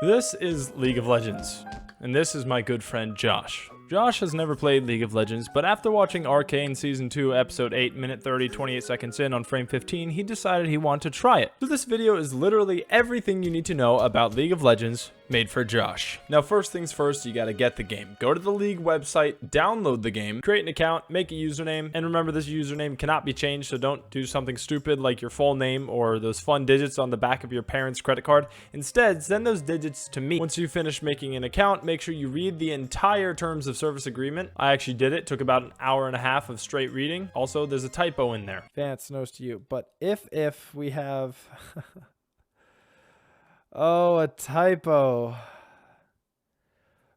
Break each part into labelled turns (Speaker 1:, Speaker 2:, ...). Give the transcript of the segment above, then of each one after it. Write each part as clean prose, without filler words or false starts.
Speaker 1: This is League of Legends, and this is my good friend Josh. Josh has never played League of Legends, but after watching Arcane Season 2, Episode 8, minute 30, 28 seconds in on frame 15, he decided he wanted to try it. So this video is literally everything you need to know about League of Legends made for Josh. Now first things first, you gotta get the game. Go to the League website, download the game, create an account, make a username, and remember this username cannot be changed, so don't do something stupid like your full name or those fun digits on the back of your parents' credit card. Instead, send those digits to me. Once you finish making an account, make sure you read the entire terms of service agreement. I actually did it. Took about an hour and a half of straight reading. Also, there's a typo in there.
Speaker 2: Vance knows to you, but if we have oh, a typo.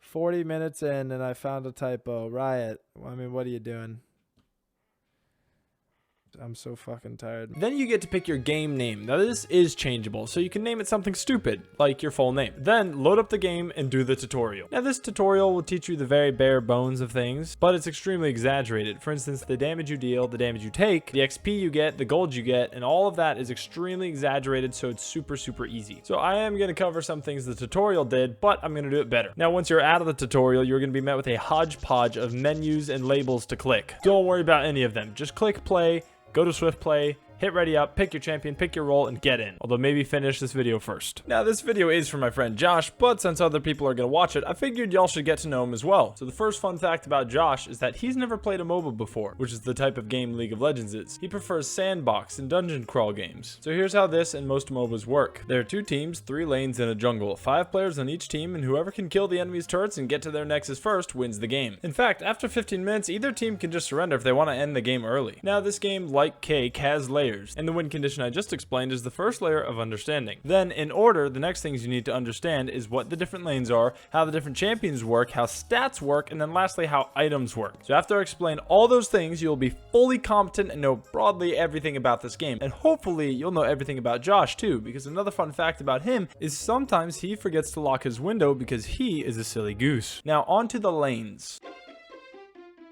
Speaker 2: 40 minutes in and I found a typo. Riot. I mean, what are you doing? I'm so fucking tired.
Speaker 1: Then you get to pick your game name. Now this is changeable, so you can name it something stupid, like your full name. Then load up the game and do the tutorial. Now this tutorial will teach you the very bare bones of things, but it's extremely exaggerated. For instance, the damage you deal, the damage you take, the XP you get, the gold you get, and all of that is extremely exaggerated, so it's super easy. So I am going to cover some things the tutorial did, but I'm going to do it better. Now once you're out of the tutorial, you're going to be met with a hodgepodge of menus and labels to click. Don't worry about any of them. Just click play. Go to Swift Play, hit ready up, pick your champion, pick your role, and get in. Although maybe finish this video first. Now this video is for my friend Josh, but since other people are going to watch it, I figured y'all should get to know him as well. So the first fun fact about Josh is that he's never played a MOBA before, which is the type of game League of Legends is. He prefers sandbox and dungeon crawl games. So here's how this and most MOBAs work. There are 2 teams, 3 lanes, and a jungle. 5 players on each team, and whoever can kill the enemy's turrets and get to their nexus first wins the game. In fact, after 15 minutes, either team can just surrender if they want to end the game early. Now this game, like Cake, has layers, and the win condition I just explained is the first layer of understanding. Then, in order, the next things you need to understand is what the different lanes are, how the different champions work, how stats work, and then lastly, how items work. So after I explain all those things, you'll be fully competent and know broadly everything about this game. And hopefully, you'll know everything about Josh too, because another fun fact about him is sometimes he forgets to lock his window because he is a silly goose. Now, on to the lanes.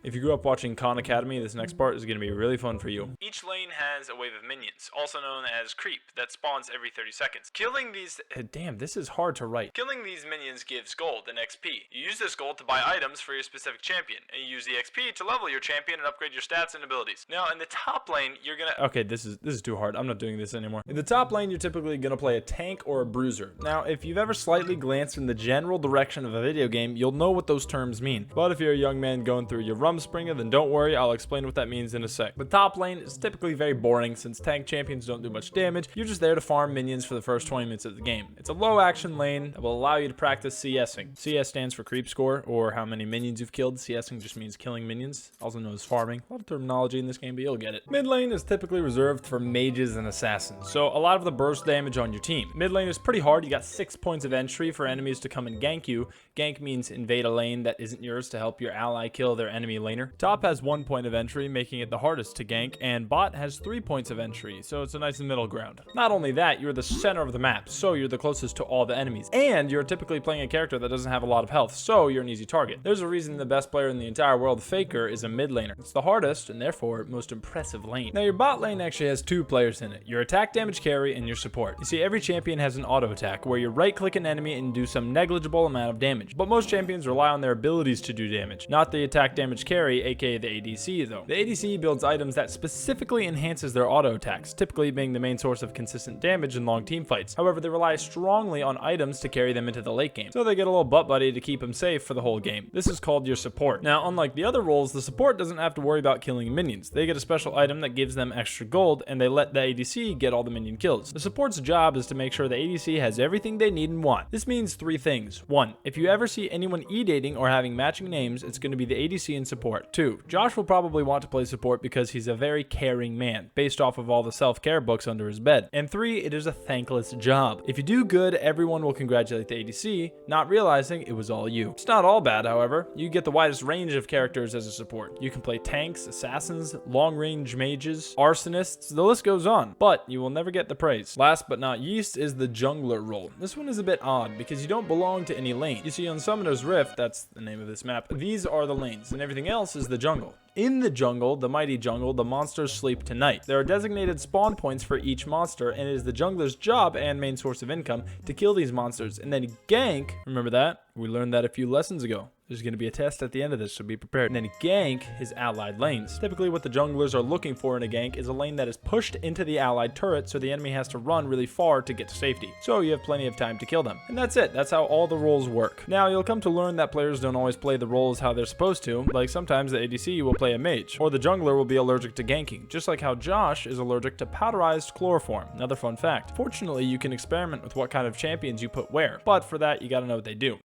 Speaker 1: If you grew up watching Khan Academy, this next part is going to be really fun for you. Each lane has a wave of minions, also known as creep, that spawns every 30 seconds. Killing these... damn, this is hard to write. Killing these minions gives gold and XP. You use this gold to buy items for your specific champion, and you use the XP to level your champion and upgrade your stats and abilities. Now, in the top lane, you're gonna... Okay, this is too hard. I'm not doing this anymore. In the top lane, you're typically gonna play a tank or a bruiser. Now, if you've ever slightly glanced in the general direction of a video game, you'll know what those terms mean. But if you're a young man going through your Springer, then don't worry, I'll explain what that means in a sec. The top lane is typically very boring since tank champions don't do much damage. You're just there to farm minions for the first 20 minutes of the game. It's a low action lane that will allow you to practice CSing. CS stands for creep score, or how many minions you've killed. CSing just means killing minions, also known as farming. A lot of terminology in this game, but you'll get it. Mid lane is typically reserved for mages and assassins, so a lot of the burst damage on your team. Mid lane is pretty hard. You got 6 points of entry for enemies to come and gank you. Gank means invade a lane that isn't yours to help your ally kill their enemy laner. Top has 1 point of entry, making it the hardest to gank, and bot has 3 points of entry, so it's a nice middle ground. Not only that, you're the center of the map, so you're the closest to all the enemies, and you're typically playing a character that doesn't have a lot of health, so you're an easy target. There's a reason the best player in the entire world, Faker, is a mid laner. It's the hardest, and therefore, most impressive lane. Now, your bot lane actually has 2 players in it, your attack damage carry and your support. You see, every champion has an auto attack, where you right-click an enemy and do some negligible amount of damage, but most champions rely on their abilities to do damage, not the attack damage carry, aka the ADC though. The ADC builds items that specifically enhances their auto attacks, typically being the main source of consistent damage in long team fights. However, they rely strongly on items to carry them into the late game, so they get a little butt buddy to keep them safe for the whole game. This is called your support. Now, unlike the other roles, the support doesn't have to worry about killing minions. They get a special item that gives them extra gold, and they let the ADC get all the minion kills. The support's job is to make sure the ADC has everything they need and want. This means 3 things. 1, if you ever see anyone E-dating or having matching names, it's going to be the ADC and support. 2, Josh will probably want to play support because he's a very caring man, based off of all the self-care books under his bed. And 3, it is a thankless job. If you do good, everyone will congratulate the ADC, not realizing it was all you. It's not all bad, however. You get the widest range of characters as a support. You can play tanks, assassins, long-range mages, arsonists, the list goes on, but you will never get the praise. Last but not least is the jungler role. This one is a bit odd because you don't belong to any lane. You see, on Summoner's Rift, that's the name of this map, these are the lanes, and everything else is the jungle. In the jungle, the mighty jungle, the monsters sleep tonight. There are designated spawn points for each monster, and it is the jungler's job and main source of income to kill these monsters and then gank. Remember that? We learned that a few lessons ago. There's going to be a test at the end of this, so be prepared. And then gank his allied lanes. Typically what the junglers are looking for in a gank is a lane that is pushed into the allied turret, so the enemy has to run really far to get to safety. So you have plenty of time to kill them. And that's it. That's how all the roles work. Now you'll come to learn that players don't always play the roles how they're supposed to. Like sometimes the ADC will play a mage, or the jungler will be allergic to ganking, just like how Josh is allergic to powderized chloroform. Another fun fact. Fortunately, you can experiment with what kind of champions you put where, but for that you gotta know what they do.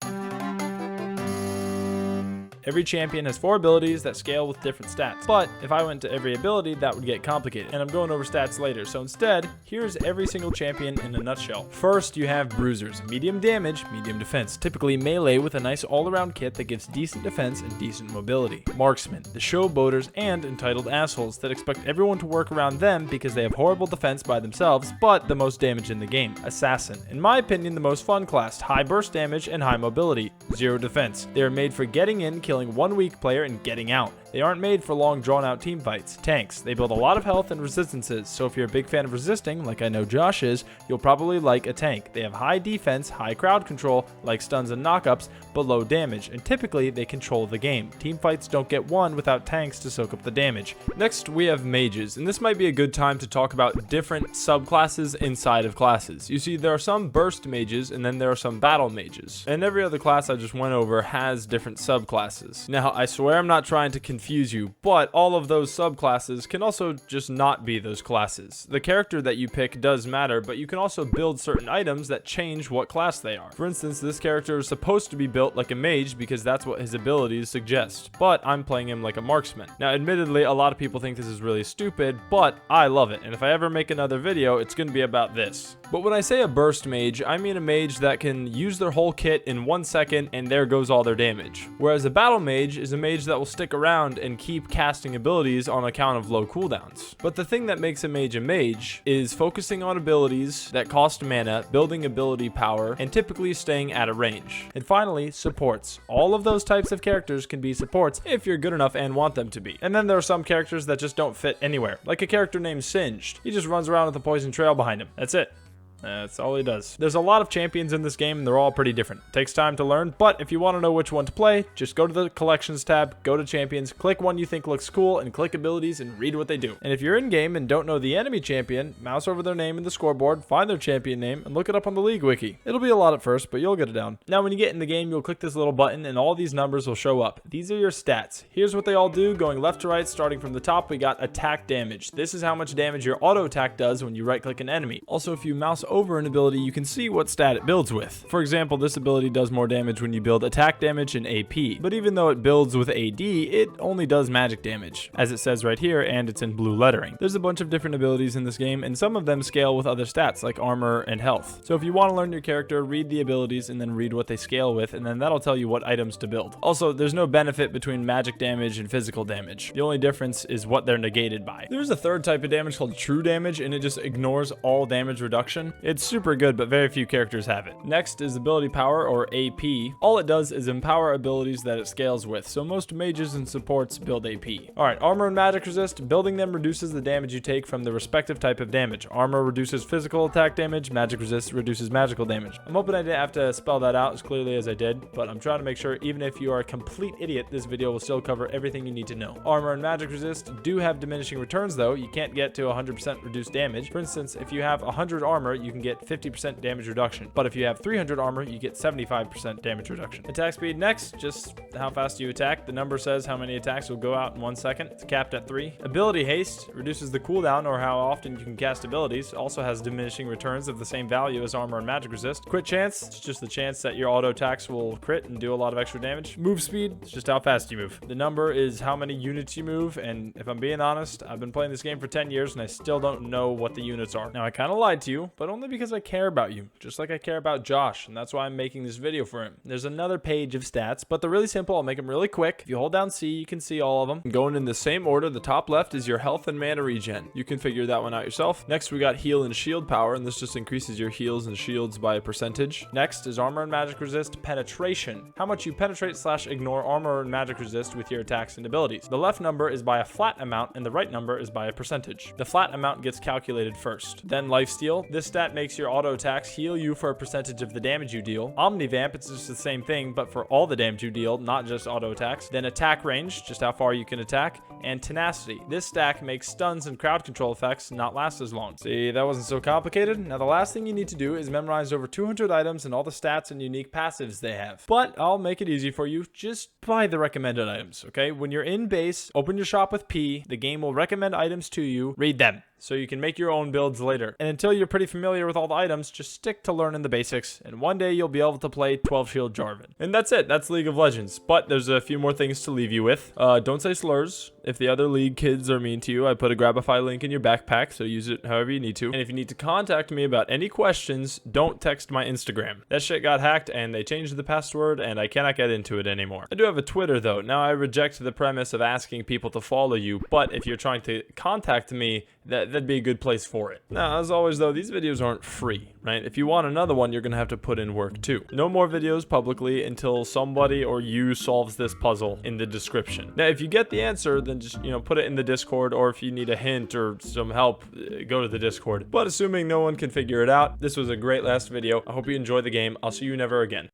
Speaker 1: Every champion has 4 abilities that scale with different stats, but if I went to every ability, that would get complicated, and I'm going over stats later, so instead, here's every single champion in a nutshell. First, you have bruisers, medium damage, medium defense, typically melee with a nice all-around kit that gives decent defense and decent mobility. Marksmen, the showboaters and entitled assholes that expect everyone to work around them because they have horrible defense by themselves, but the most damage in the game. Assassin, in my opinion, the most fun class, high burst damage and high mobility, 0 defense. They are made for getting in, killing one weak player and getting out. They aren't made for long drawn-out team fights. Tanks. They build a lot of health and resistances, so if you're a big fan of resisting, like I know Josh is, you'll probably like a tank. They have high defense, high crowd control, like stuns and knockups, but low damage, and typically they control the game. Team fights don't get won without tanks to soak up the damage. Next, we have mages, and this might be a good time to talk about different subclasses inside of classes. You see, there are some burst mages, and then there are some battle mages, and every other class I just went over has different subclasses. Now, I swear I'm not trying to confuse you, but all of those subclasses can also just not be those classes. The character that you pick does matter, but you can also build certain items that change what class they are. For instance, this character is supposed to be built like a mage because that's what his abilities suggest, but I'm playing him like a marksman. Now, admittedly, a lot of people think this is really stupid, but I love it, and if I ever make another video, it's going to be about this. But when I say a burst mage, I mean a mage that can use their whole kit in 1 second and there goes all their damage. Whereas a battle mage is a mage that will stick around and keep casting abilities on account of low cooldowns. But the thing that makes a mage is focusing on abilities that cost mana, building ability power, and typically staying at a range. And finally, supports. All of those types of characters can be supports if you're good enough and want them to be. And then there are some characters that just don't fit anywhere, like a character named Singed. He just runs around with a poison trail behind him. That's it. That's all he does. There's a lot of champions in this game and they're all pretty different. It takes time to learn, but if you want to know which one to play, just go to the collections tab, go to champions, click one you think looks cool, and click abilities and read what they do. And if you're in game and don't know the enemy champion, mouse over their name in the scoreboard, find their champion name, and look it up on the league wiki. It'll be a lot at first, but you'll get it down. Now when you get in the game, you'll click this little button and all these numbers will show up. These are your stats. Here's what they all do, going left to right, starting from the top, we got attack damage. This is how much damage your auto attack does when you right click an enemy. Also, if you mouse over an ability, you can see what stat it builds with. For example, this ability does more damage when you build attack damage and AP, but even though it builds with AD, it only does magic damage, as it says right here, and it's in blue lettering. There's a bunch of different abilities in this game, and some of them scale with other stats, like armor and health. So if you want to learn your character, read the abilities and then read what they scale with, and then that'll tell you what items to build. Also, there's no benefit between magic damage and physical damage. The only difference is what they're negated by. There's a third type of damage called true damage, and it just ignores all damage reduction. It's super good, but very few characters have it. Next is ability power, or AP. All it does is empower abilities that it scales with, so most mages and supports build AP. Alright, armor and magic resist. Building them reduces the damage you take from the respective type of damage. Armor reduces physical attack damage, magic resist reduces magical damage. I'm hoping I didn't have to spell that out as clearly as I did, but I'm trying to make sure even if you are a complete idiot, this video will still cover everything you need to know. Armor and magic resist do have diminishing returns though. You can't get to 100% reduced damage. For instance, if you have 100 armor, you can get 50% damage reduction, but if you have 300 armor, you get 75% damage reduction. Attack speed next, just how fast you attack. The number says how many attacks will go out in 1 second. It's capped at 3. Ability haste reduces the cooldown, or how often you can cast abilities. Also has diminishing returns of the same value as armor and magic resist. Crit chance, it's just the chance that your auto attacks will crit and do a lot of extra damage. Move speed, it's just how fast you move. The number is how many units you move, and if I'm being honest, I've been playing this game for 10 years and I still don't know what the units are. Now I kind of lied to you, but only only because I care about you, just like I care about Josh, and that's why I'm making this video for him. There's another page of stats, but they're really simple. I'll make them really quick. If you hold down C, you can see all of them. Going in the same order, the top left is your health and mana regen. You can figure that one out yourself. Next, we got heal and shield power, and this just increases your heals and shields by a percentage. Next is armor and magic resist penetration. How much you penetrate / ignore armor and magic resist with your attacks and abilities. The left number is by a flat amount, and the right number is by a percentage. The flat amount gets calculated first. Then lifesteal. This stat makes your auto attacks heal you for a percentage of the damage you deal. Omnivamp, it's just the same thing, but for all the damage you deal, not just auto attacks. Then attack range, just how far you can attack. And tenacity. This stack makes stuns and crowd control effects not last as long. See, that wasn't so complicated. Now the last thing you need to do is memorize over 200 items and all the stats and unique passives they have. But I'll make it easy for you. Just buy the recommended items, okay? When you're in base, open your shop with P. The game will recommend items to you. Read them, so you can make your own builds later. And until you're pretty familiar with all the items, just stick to learning the basics, and one day you'll be able to play 12 Shield Jarvan. And that's it. That's League of Legends. But there's a few more things to leave you with. Don't say slurs. If the other League kids are mean to you, I put a Grabify link in your backpack, so use it however you need to. And if you need to contact me about any questions, don't text my Instagram. That shit got hacked, and they changed the password, and I cannot get into it anymore. I do have a Twitter, though. Now, I reject the premise of asking people to follow you, but if you're trying to contact me, that'd be a good place for it. Now, as always, though, these videos aren't free, right? If you want another one, you're gonna have to put in work, too. No more videos publicly until somebody or you solves this puzzle in the description. Now, if you get the answer, then just, put it in the Discord, or if you need a hint or some help, go to the Discord. But assuming no one can figure it out, this was a great last video. I hope you enjoyed the game. I'll see you never again.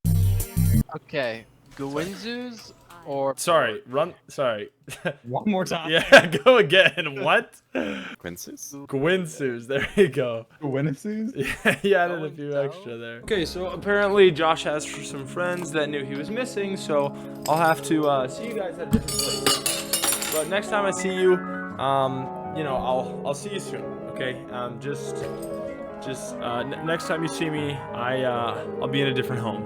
Speaker 3: Okay, Gwinzus or...
Speaker 1: Sorry.
Speaker 4: One more time.
Speaker 1: Yeah, go again. What?
Speaker 5: Quinces?
Speaker 1: Gwinsus. There you go.
Speaker 4: Winnesus?
Speaker 1: Yeah, he added a few extra there. Okay, so apparently Josh has some friends that knew he was missing, so I'll have to see you guys at a different place. But next time I see you, I'll see you soon. Okay, next time you see me, I'll be in a different home.